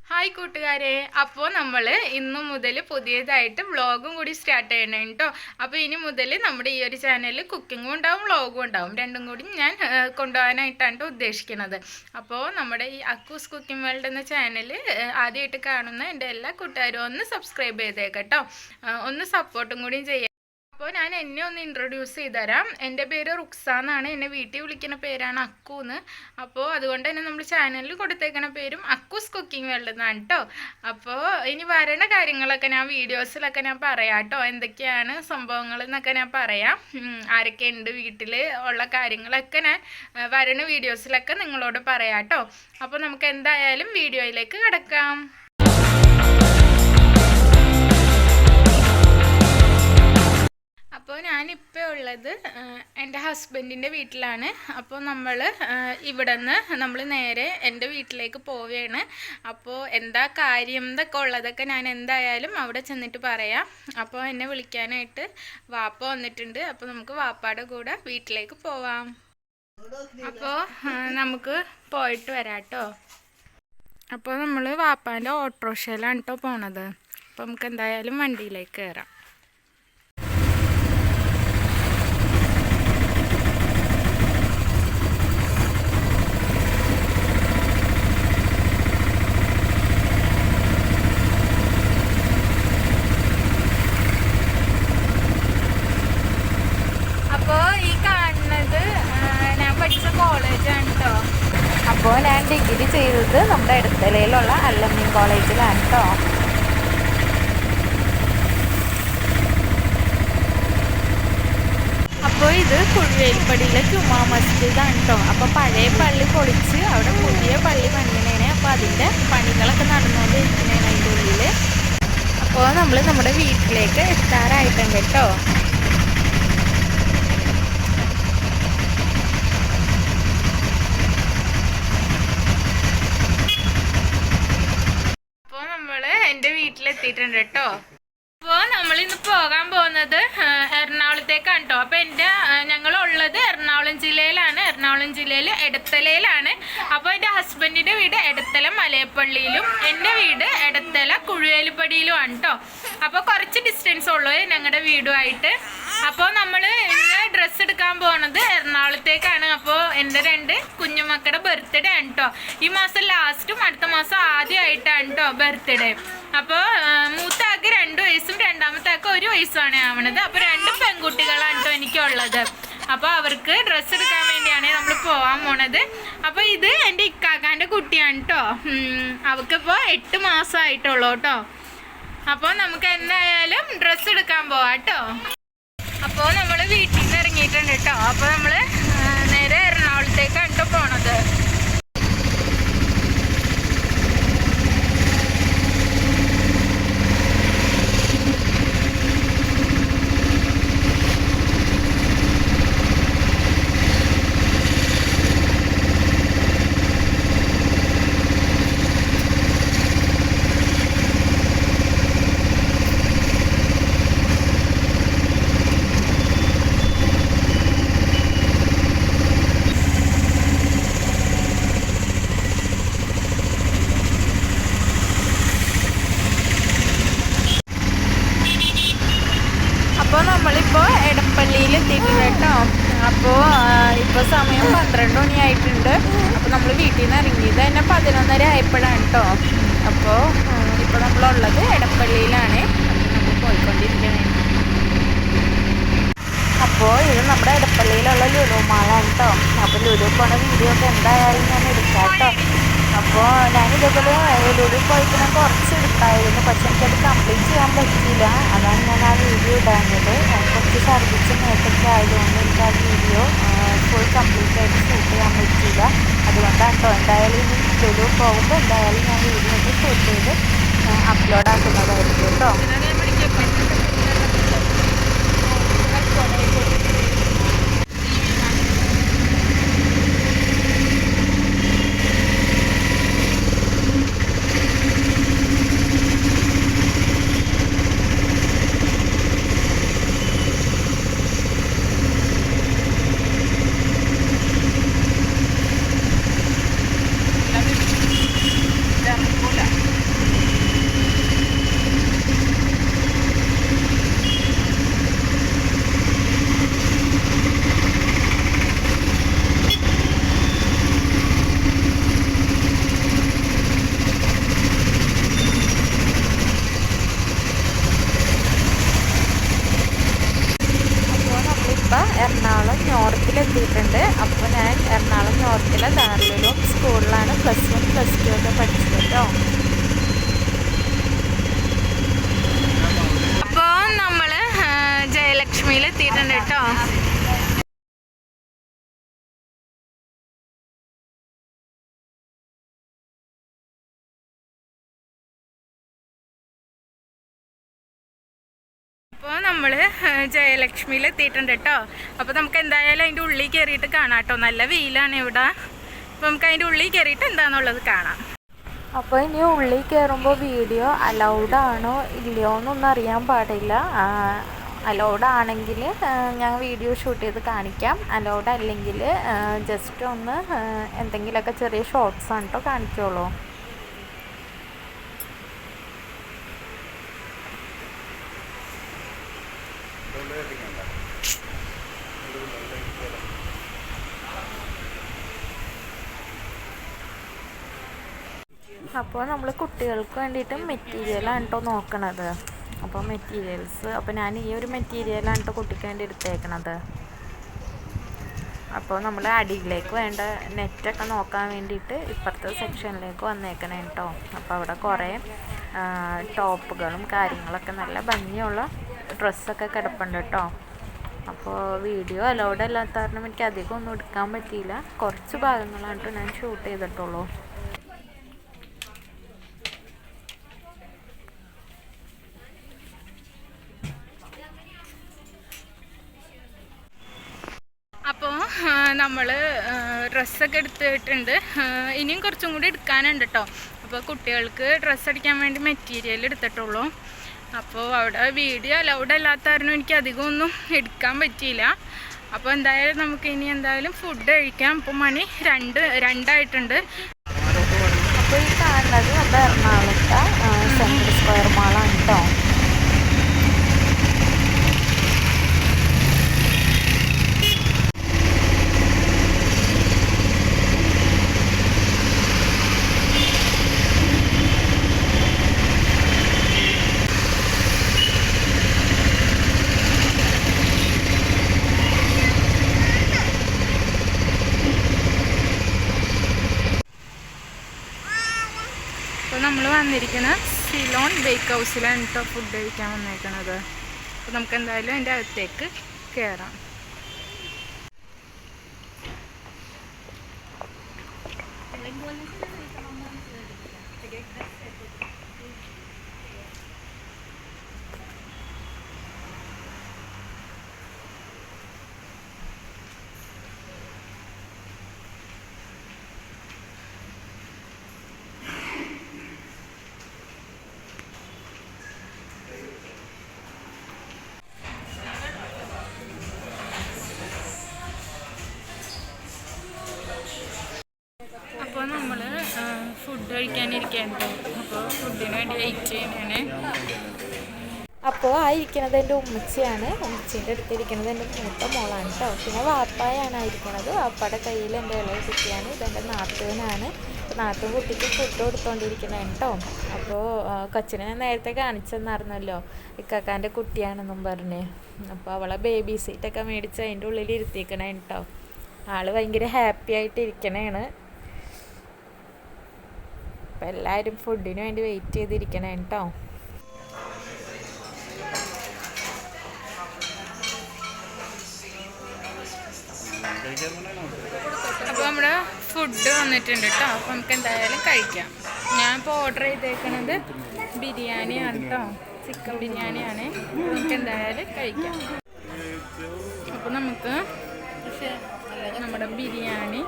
Hi കൂട്ടുകാരെ, അപ്പോൾ നമ്മൾ ഇന്നു മുതൽ പുതിയതായിട്ട് വ്ളോഗും കൂടി സ്റ്റാർട്ട് ചെയ്യണം കേട്ടോ. അപ്പോൾ ഇനി മുതൽ നമ്മുടെ ഈ ഒരു ചാനലിൽ കുക്കിങ്ങും ഉണ്ടാവും വ്ളോഗും ഉണ്ടാവും, രണ്ടും കൂടി ഞാൻ കൊണ്ടുപോകാനായിട്ടാണ് ഉദ്ദേശിക്കുന്നത്. അപ്പോൾ നമ്മുടെ ഈ അക്കൂസ് കുക്കിംഗ് വേൾഡ് എന്ന ചാനൽ ആദ്യമായിട്ട് കാണുന്ന എൻ്റെ എല്ലാ കൂട്ടുകാരും ഒന്ന് സബ്സ്ക്രൈബ് ചെയ്തേക്കട്ടോ, ഒന്ന് സപ്പോർട്ടും കൂടി ചെയ്യാം. അപ്പോൾ ഞാൻ എന്നെ ഒന്ന് ഇൻട്രൊഡ്യൂസ് ചെയ്ത് തരാം. എൻ്റെ പേര് റുക്സ എന്നാണ്. എന്നെ വീട്ടിൽ വിളിക്കുന്ന പേരാണ് അക്കൂന്ന്. അപ്പോൾ അതുകൊണ്ട് തന്നെ നമ്മൾ ചാനലിൽ കൊടുത്തേക്കുന്ന പേരും അക്കൂസ് കുക്കിംഗ് വേൾഡ് എന്നാണ് കേട്ടോ. അപ്പോൾ ഇനി വരണ കാര്യങ്ങളൊക്കെ ഞാൻ വീഡിയോസിലൊക്കെ ഞാൻ പറയാം കേട്ടോ, എന്തൊക്കെയാണ് സംഭവങ്ങൾ എന്നൊക്കെ ഞാൻ പറയാം. ആരൊക്കെ ഉണ്ട് വീട്ടിൽ ഉള്ള കാര്യങ്ങളൊക്കെ ഞാൻ വരണ വീഡിയോസിലൊക്കെ നിങ്ങളോട് പറയാം കേട്ടോ. അപ്പോൾ നമുക്ക് എന്തായാലും വീഡിയോയിലേക്ക് കിടക്കാം. അപ്പോൾ ഞാനിപ്പോൾ ഉള്ളത് എൻ്റെ ഹസ്ബൻഡിൻ്റെ വീട്ടിലാണ്. അപ്പോൾ ഇവിടെ നിന്ന് നമ്മൾ നേരെ എൻ്റെ വീട്ടിലേക്ക് പോവുകയാണ്. അപ്പോൾ എന്താ കാര്യം എന്നൊക്കെ ഉള്ളതൊക്കെ ഞാൻ എന്തായാലും അവിടെ ചെന്നിട്ട് പറയാം. അപ്പോൾ എന്നെ വിളിക്കാനായിട്ട് വാപ്പ വന്നിട്ടുണ്ട്. അപ്പോൾ നമുക്ക് വാപ്പയുടെ കൂടെ വീട്ടിലേക്ക് പോവാം. അപ്പോൾ നമുക്ക് പോയിട്ട് വരാം കേട്ടോ. അപ്പോൾ നമ്മൾ വാപ്പാൻ്റെ ഓട്ടോറിക്ഷയിലാണ് കേട്ടോ പോണത്. അപ്പോൾ നമുക്ക് എന്തായാലും വണ്ടിയിലേക്ക് കയറാം. അപ്പോൾ ഞാൻ ഡിഗ്രി ചെയ്തത് നമ്മുടെ എടത്തലയിലുള്ള അല്ലമീൻ കോളേജിലാണ് കേട്ടോ. അപ്പോൾ ഇത് കുഴുവേലിപ്പടിയിലെ ജുമാ മസ്ജിദാണ് കേട്ടോ. അപ്പോൾ പഴയ പള്ളി പൊളിച്ച് അവിടെ പുതിയ പള്ളി പണിയണേനെ. അപ്പോൾ അതിൻ്റെ പണികളൊക്കെ നടന്നുകൊണ്ടിരിക്കുന്നതാണ് അതിൻ്റെ ഉള്ളിൽ. അപ്പോൾ നമ്മൾ നമ്മുടെ വീട്ടിലേക്ക് എത്താറായിട്ടുണ്ട് കേട്ടോ. എൻ്റെ വീട്ടിലെത്തിയിട്ടുണ്ട് കേട്ടോ. അപ്പോൾ നമ്മളിന്ന് പോകാൻ പോകുന്നത് എറണാകുളത്തേക്കാണ് കേട്ടോ. അപ്പോൾ ഞങ്ങളുള്ളത് എറണാകുളം ജില്ലയിലാണ്. എറണാകുളം ജില്ലയിൽ എടത്തലയിലാണ്. അപ്പോൾ എൻ്റെ ഹസ്ബൻഡിൻ്റെ വീട് എടത്തല മലയപ്പള്ളിയിലും എൻ്റെ വീട് എടത്തല കുഴുവേലിപ്പടിയിലുമാണ് കേട്ടോ. അപ്പോൾ കുറച്ച് ഡിസ്റ്റൻസ് ഉള്ളൂ ഞങ്ങളുടെ വീടുമായിട്ട്. അപ്പോൾ നമ്മൾ ഇന്ന് ഡ്രസ്സ് എടുക്കാൻ പോകുന്നത് എറണാകുളത്തേക്കാണ്. അപ്പോൾ എൻ്റെ 2 കുഞ്ഞുമക്കളുടെ ബർത്ത്ഡേ ആണ് കേട്ടോ. ഈ മാസം ലാസ്റ്റും അടുത്ത മാസം ആദ്യമായിട്ടാണ് കേട്ടോ ബർത്ത്ഡേ. അപ്പോൾ മൂത്താക്ക് 2 വയസ്സും രണ്ടാമത്തെ ആൾക്ക് 1 വയസ്സുമാണ് ആവണത്. അപ്പോൾ 2 പെൺകുട്ടികളാണ് കേട്ടോ എനിക്കുള്ളത്. അപ്പോൾ അവർക്ക് ഡ്രസ്സ് എടുക്കാൻ വേണ്ടിയാണ് നമ്മൾ പോകാൻ പോണത്. അപ്പോൾ ഇത് എൻ്റെ ഇക്കാക്കാൻ്റെ കുട്ടിയാണ് കേട്ടോ. അവൾക്കിപ്പോൾ 8 മാസമായിട്ടുള്ളൂ കേട്ടോ. അപ്പോൾ നമുക്ക് എന്തായാലും ഡ്രസ്സ് എടുക്കാൻ പോവാം കേട്ടോ. അപ്പോൾ നമ്മൾ വീട്ടിൽ നിന്ന് ഇറങ്ങിയിട്ടുണ്ട് കേട്ടോ. അപ്പോൾ നമ്മൾ നേരെ എറണാകുളത്തേക്കാണ് കേട്ടോ പോണത്. അപ്പോൾ നമ്മളിപ്പോൾ എടപ്പള്ളിയിൽ എത്തിയിട്ടുണ്ട് കേട്ടോ. അപ്പോൾ ഇപ്പോൾ സമയം 12 മണിയായിട്ടുണ്ട്. അപ്പോൾ നമ്മൾ വീട്ടിൽ നിന്ന് ഇറങ്ങിയത് തന്നെ 11:30 ആയപ്പോഴാണ് കേട്ടോ. അപ്പോൾ ഇപ്പോൾ നമ്മളുള്ളത് എടപ്പള്ളിയിലാണ്. നമ്മൾ പോയിക്കൊണ്ടിരിക്കുന്നത്. അപ്പോൾ ഇത് നമ്മുടെ എടപ്പള്ളിയിലുള്ള ലുലു മാളാണ് കേട്ടോ. അപ്പോൾ ലുലു പോണ വീഡിയോ ഒക്കെ എന്തായാലും ഞാൻ എടുക്കാം കേട്ടോ. അപ്പോൾ ഞാനിതേപോലെ ലുലു പോയിട്ട് ഞാൻ കുറച്ച് എടുത്തായിരുന്നു, പക്ഷെ എനിക്കത് കംപ്ലീറ്റ് ചെയ്യാൻ പറ്റിയില്ല. അതാണ് ഞാൻ ആ വീഡിയോ ഇടാഞ്ഞത്. കുറച്ച് ഛർദ്ദിച്ച് നേരത്തൊക്കെ ആയതുകൊണ്ട് എനിക്ക് ആ വീഡിയോ ഫുൾ കംപ്ലീറ്റ് ആയിട്ട് ഷൂട്ട് ചെയ്യാൻ പറ്റിയില്ല. അതുകൊണ്ടാണ് കേട്ടോ. എന്തായാലും ഇനി ലുലു പോകുമ്പോൾ എന്തായാലും ഞാൻ വീഡിയോ ഒക്കെ ഷൂട്ട് ചെയ്ത് അപ്ലോഡ് ആക്കുന്നതായിരിക്കും കേട്ടോ. അപ്പോൾ നമ്മൾ ജയലക്ഷ്മിയിൽ എത്തിയിട്ടുണ്ട് കേട്ടോ. അപ്പോൾ നമുക്ക് എന്തായാലും അതിൻ്റെ ഉള്ളിൽ കയറിയിട്ട് കാണാം കേട്ടോ. നല്ല വെയിലാണ് ഇവിടെ. അപ്പോൾ നമുക്ക് അതിൻ്റെ ഉള്ളിൽ കയറിയിട്ട് എന്താണെന്നുള്ളത് കാണാം. അപ്പോൾ ഇനി ഉള്ളിൽ കയറുമ്പോൾ വീഡിയോ അലൗഡ് ആണോ ഇല്ലയോ എന്നൊന്നും അറിയാൻ പാടില്ല. അലൗഡ് ആണെങ്കിൽ ഞാൻ വീഡിയോ ഷൂട്ട് ചെയ്ത് കാണിക്കാം. അലൗഡ് അല്ലെങ്കിൽ ജസ്റ്റ് ഒന്ന് എന്തെങ്കിലുമൊക്കെ ചെറിയ ഷോർട്സ് ആണ് കേട്ടോ കാണിക്കുള്ളൂ. അപ്പോൾ നമ്മൾ കുട്ടികൾക്ക് വേണ്ടിയിട്ട് മെറ്റീരിയലാണ് കേട്ടോ നോക്കണത്. അപ്പോൾ മെറ്റീരിയൽസ്, അപ്പോൾ ഞാൻ ഈ ഒരു മെറ്റീരിയലാണ് കേട്ടോ കുട്ടിക്ക് വേണ്ടി എടുത്തേക്കണത്. അപ്പോൾ നമ്മൾ അടിയിലേക്ക് വേണ്ട നെറ്റൊക്കെ നോക്കാൻ വേണ്ടിയിട്ട് ഇപ്പുറത്തെ സെക്ഷനിലേക്ക് വന്നേക്കണേ കേട്ടോ. അപ്പോൾ അവിടെ കുറേ ടോപ്പുകളും കാര്യങ്ങളൊക്കെ നല്ല ഭംഗിയുള്ള ഡ്രസ്സൊക്കെ കിടപ്പുണ്ട് കേട്ടോ. അപ്പോൾ വീഡിയോ അലൗഡ് അല്ലാത്ത കാരണം എനിക്ക് അധികം ഒന്നും എടുക്കാൻ പറ്റിയില്ല. കുറച്ച് ഭാഗങ്ങളാണ് കേട്ടോ ഞാൻ ഷൂട്ട് ചെയ്തിട്ടുള്ളൂ. അപ്പോൾ നമ്മൾ ഡ്രസ്സൊക്കെ എടുത്തിട്ടുണ്ട്. ഇനിയും കുറച്ചും കൂടി എടുക്കാനുണ്ട് കേട്ടോ. അപ്പോൾ കുട്ടികൾക്ക് ഡ്രസ്സ് അടിക്കാൻ വേണ്ടി മെറ്റീരിയൽ എടുത്തിട്ടുള്ളൂ. അപ്പോൾ അവിടെ വീഡിയോ അലൗഡ് അല്ലാത്ത കാരണം എനിക്ക് അധികം ഒന്നും എടുക്കാൻ പറ്റിയില്ല. അപ്പോൾ എന്തായാലും നമുക്ക് ഇനി എന്തായാലും ഫുഡ് കഴിക്കാം. അപ്പോൾ മണി 2 അപ്പോൾ ഈ കാണുന്നത് അത് എറണാകുളത്തെ സെൻട്രൽ സ്ക്വയർ മാളാണ് കേട്ടോ. അപ്പോൾ നമ്മൾ വന്നിരിക്കുന്നത് സിലോൺ ബേക്ക് ഹൗസിലാണ് കേട്ടോ ഫുഡ് കഴിക്കാൻ വന്നേക്കണത്. അപ്പോൾ നമുക്ക് എന്തായാലും അതിൻ്റെ അകത്തേക്ക് കയറാം. അപ്പോൾ നമ്മൾ ഫുഡ് കഴിക്കാനിരിക്കുകയാണ്. അപ്പോൾ ഫുഡിന് വേണ്ടി വെയിറ്റ് ചെയ്യുന്നതാണ്. അപ്പോൾ ആ ഇരിക്കുന്നത് എൻ്റെ ഉമ്മച്ചിയാണ്. ഉമ്മച്ചീൻ്റെ അടുത്തിരിക്കുന്നത് എൻ്റെ മൂത്ത മോളാണ് കേട്ടോ. പിന്നെ വാപ്പായാണ് ഇരിക്കുന്നത്. വാപ്പയുടെ കയ്യിൽ എൻ്റെ ഇളയ കുട്ടിയാണ്. ഇതെൻ്റെ നാത്തൂനാണ്. നാത്തൂൻ കുട്ടിക്ക് ഫുഡ് കൊടുത്തുകൊണ്ടിരിക്കുന്നതാണ് കേട്ടോ. അപ്പോൾ കൊച്ചിനെ ഞാൻ നേരത്തെ കാണിച്ചെന്നായിരുന്നല്ലോ ഇക്കാക്കാൻ്റെ കുട്ടിയാണെന്നും പറഞ്ഞ്. അപ്പോൾ അവളെ ബേബി സീറ്റൊക്കെ മേടിച്ച് അതിൻ്റെ ഉള്ളിൽ ഇരുത്തിക്കണേ കേട്ടോ. ആൾ ഭയങ്കര ഹാപ്പി ആയിട്ട് ഇരിക്കണേണ്. അപ്പോൾ എല്ലാവരും ഫുഡിന് വേണ്ടി വെയിറ്റ് ചെയ്തിരിക്കണേ കേട്ടോ. അപ്പോൾ നമ്മുടെ ഫുഡ് വന്നിട്ടുണ്ട് കേട്ടോ. അപ്പോൾ നമുക്ക് എന്തായാലും കഴിക്കാം. ഞാനിപ്പോൾ ഓർഡർ ചെയ്തേക്കുന്നത് ബിരിയാണിയാണ് കേട്ടോ. ചിക്കൻ ബിരിയാണിയാണ്. നമുക്ക് എന്തായാലും കഴിക്കാം. അപ്പോൾ നമുക്ക് നമ്മുടെ ബിരിയാണി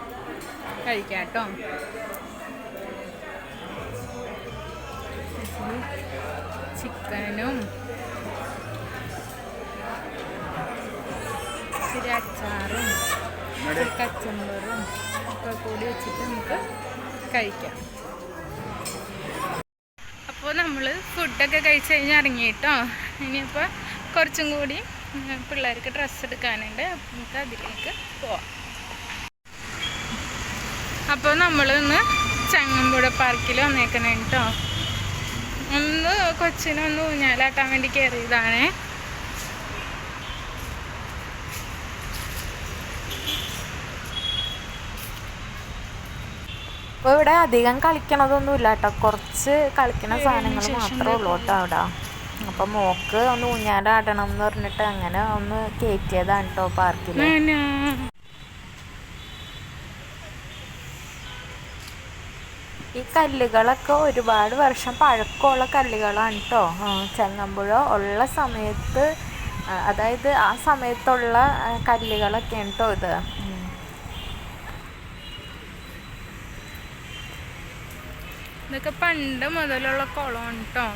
കഴിക്കാം കേട്ടോ. ചിക്കനും ഇച്ചിരി അച്ചാറും കച്ചമ്പറും ഒക്കെ കൂടി വെച്ചിട്ട് നമുക്ക് കഴിക്കാം. അപ്പോൾ നമ്മൾ ഫുഡൊക്കെ കഴിച്ച് കഴിഞ്ഞ് ഇറങ്ങി കേട്ടോ. ഇനിയിപ്പോൾ കുറച്ചും കൂടി പിള്ളേർക്ക് ഡ്രസ്സ് എടുക്കാനുണ്ട്. നമുക്ക് അതിലേക്ക് പോവാം. അപ്പോൾ നമ്മളിന്ന് ചങ്ങമ്പുഴ പാർക്കിൽ വന്നേക്കണേ കേട്ടോ. ഒന്ന് കൊച്ചിനൊന്ന് ഊഞ്ഞാലാട്ടാൻ വേണ്ടി കയറിയതാണ്. അപ്പോൾ ഇവിടെ അധികം കളിക്കണതൊന്നുമില്ല കേട്ടോ. കുറച്ച് കളിക്കണ സാധനങ്ങൾ മാത്രമേ ഉള്ളൂ കേട്ടോ അവിടെ. അപ്പം മോക്ക് ഒന്ന് ഊഞ്ഞാലാടണം എന്ന് പറഞ്ഞിട്ട് അങ്ങനെ ഒന്ന് കയറ്റിയതാണ് കേട്ടോ പാർക്കിൽ. ഈ കല്ലുകളൊക്കെ ഒരുപാട് വർഷം പഴക്കമുള്ള കല്ലുകളാണ് കേട്ടോ. ചങ്ങമ്പുഴ ഉള്ള സമയത്ത്, അതായത് ആ സമയത്തുള്ള കല്ലുകളൊക്കെയാണ് കേട്ടോ ഇത്. ഇതൊക്കെ പണ്ട് മുതലുള്ള കുളമാണ് കേട്ടോ.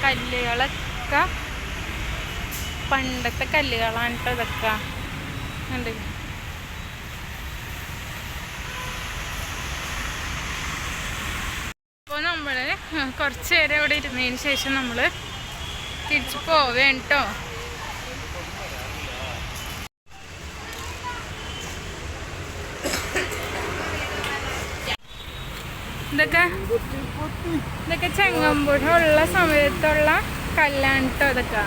കല്ലുകളൊക്കെ പണ്ടത്തെ കല്ലുകളാണ് കേട്ടോ ഇതൊക്കെ. കണ്ടില്ലേ? അപ്പോൾ നമ്മൾ കുറച്ച് നേരം ഇവിടെ ഇരുന്നതിന് ശേഷം നമ്മൾ തിരിച്ചു പോവേം കേട്ടോ. ഇതൊക്കെ ചെങ്ങമ്പുഴ ഉള്ള സമയത്തുള്ള കല്ലാണ് കേട്ടോ ഇതൊക്കെ.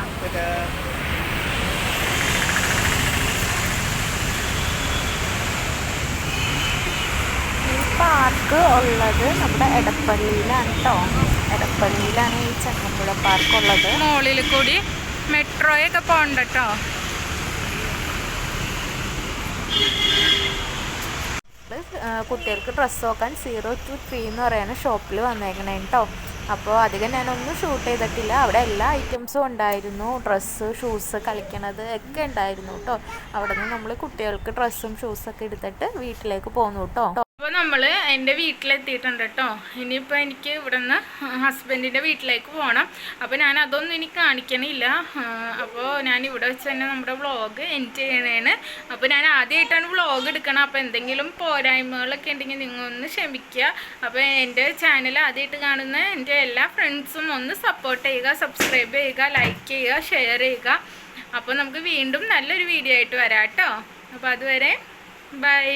ഈ പാർക്ക് ഉള്ളത് നമ്മുടെ എടപ്പള്ളിയിലാണ് കേട്ടോ. എടപ്പള്ളിയിലാണ് ഈ ചെങ്ങമ്പുഴ പാർക്ക് ഉള്ളത്. മോളിൽ കൂടി മെട്രോയൊക്കെ പോകണ്ട കേട്ടോ. കുട്ടികൾക്ക് ഡ്രസ്സ് നോക്കാൻ 0 to 3 എന്ന് പറയുന്ന ഷോപ്പിൽ വന്നേക്കണേ കേട്ടോ. അപ്പോൾ അധികം ഞാനൊന്നും ഷൂട്ട് ചെയ്തിട്ടില്ല. അവിടെ എല്ലാ ഐറ്റംസും ഉണ്ടായിരുന്നു. ഡ്രസ്സ്, ഷൂസ്, കളിക്കണത് ഒക്കെ ഉണ്ടായിരുന്നു കേട്ടോ. അവിടെ നിന്ന് നമ്മൾ കുട്ടികൾക്ക് ഡ്രസ്സും ഷൂസൊക്കെ എടുത്തിട്ട് വീട്ടിലേക്ക് പോന്നു കേട്ടോ. അപ്പോൾ നമ്മൾ എൻ്റെ വീട്ടിലെത്തിയിട്ടുണ്ട് കേട്ടോ. ഇനിയിപ്പോൾ എനിക്ക് ഇവിടെ നിന്ന് ഹസ്ബൻഡിൻ്റെ വീട്ടിലേക്ക് പോകണം. അപ്പോൾ ഞാൻ അതൊന്നും എനിക്ക് കാണിക്കണില്ല. അപ്പോൾ ഞാൻ ഇവിടെ വെച്ച് തന്നെ നമ്മുടെ വ്ളോഗ് എൻഡ് ചെയ്യണേണ്. അപ്പോൾ ഞാൻ ആദ്യമായിട്ടാണ് വ്ളോഗ് എടുക്കണം. അപ്പോൾ എന്തെങ്കിലും പോരായ്മകളൊക്കെ ഉണ്ടെങ്കിൽ നിങ്ങൾ ഒന്ന് ക്ഷമിക്കുക. അപ്പോൾ എൻ്റെ ചാനൽ ആദ്യമായിട്ട് കാണുന്ന എൻ്റെ എല്ലാ ഫ്രണ്ട്സും ഒന്ന് സപ്പോർട്ട് ചെയ്യുക, സബ്സ്ക്രൈബ് ചെയ്യുക, ലൈക്ക് ചെയ്യുക, ഷെയർ ചെയ്യുക. അപ്പോൾ നമുക്ക് വീണ്ടും നല്ലൊരു വീഡിയോ ആയിട്ട് വരാം കേട്ടോ. അപ്പോൾ അതുവരെ ബൈ.